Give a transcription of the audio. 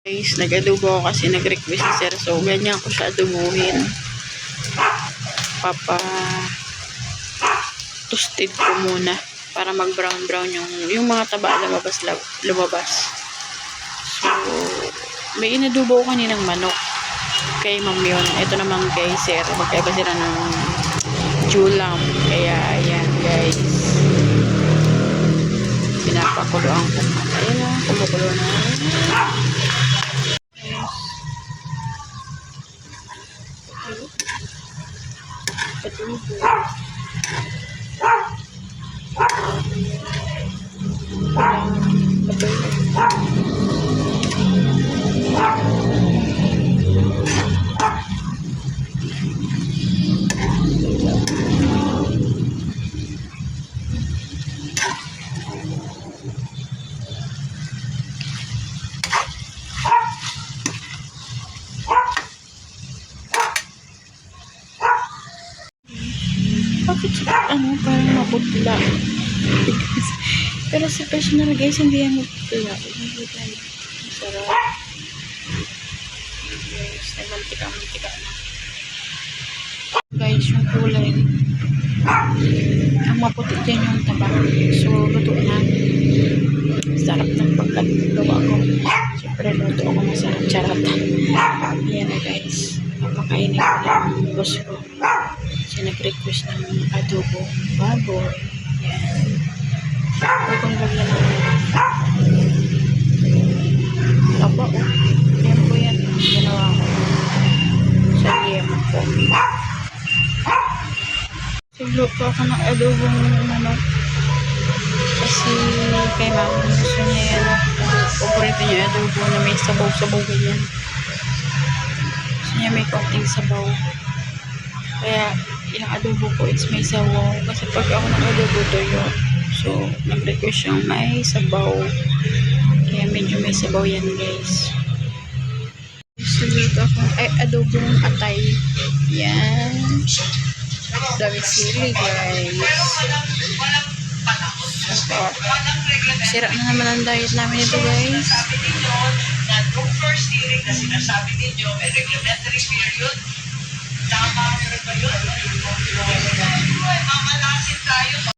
Guys, nag-adobo ako kasi nag-request si sir. So, ganyan ko siya adobuhin. Toasted ko muna para mag-brown-brown yung mga taba lumabas. So, may inadobo ko kaninang manok kay ma'am yun. Ito naman kay sir. Magkaiba sila ng julam. Kaya, ayan guys. Pinapakuluan ko. Ayan na, kumukulo na. Adobo. Bakit parang maputla? Pero sa personal guys, hindi yan maputla. Sarap. Guys, nagmantika na. Guys, yung kulay. Ang maputi dyan yung taba. So, luto na. Sarap ng pagkagawa ko. Siyempre, luto ako masarap. Charot. Ayan na guys. Papakainin ko lang yung boss ko. Siya nag-request ng adobo baboy. Yan. Huwag kong lagyan ng taba o. Yan po yan. Ginawa ko. Sa yema ko. Sigluto ako ng adobong manok. Kasi kay mama gusto niya yan. Paborito niya adobo na may sabaw-sabaw ganyan. Gusto niya may konting sabaw. Kaya, yung adobo ko, it's may sabaw. Kasi pag ako nag-adobo to yun. So, nag-request siyang may sabaw. Kaya medyo may sabaw yan, guys. So, dito ako, adobong atay. Yan. Dami sili, guys. So, sira na naman ang diet namin ito, guys. First hearing na sinasabi ninyo, may reglementary period. Tama, meron ba yun? Mamalasin tayo.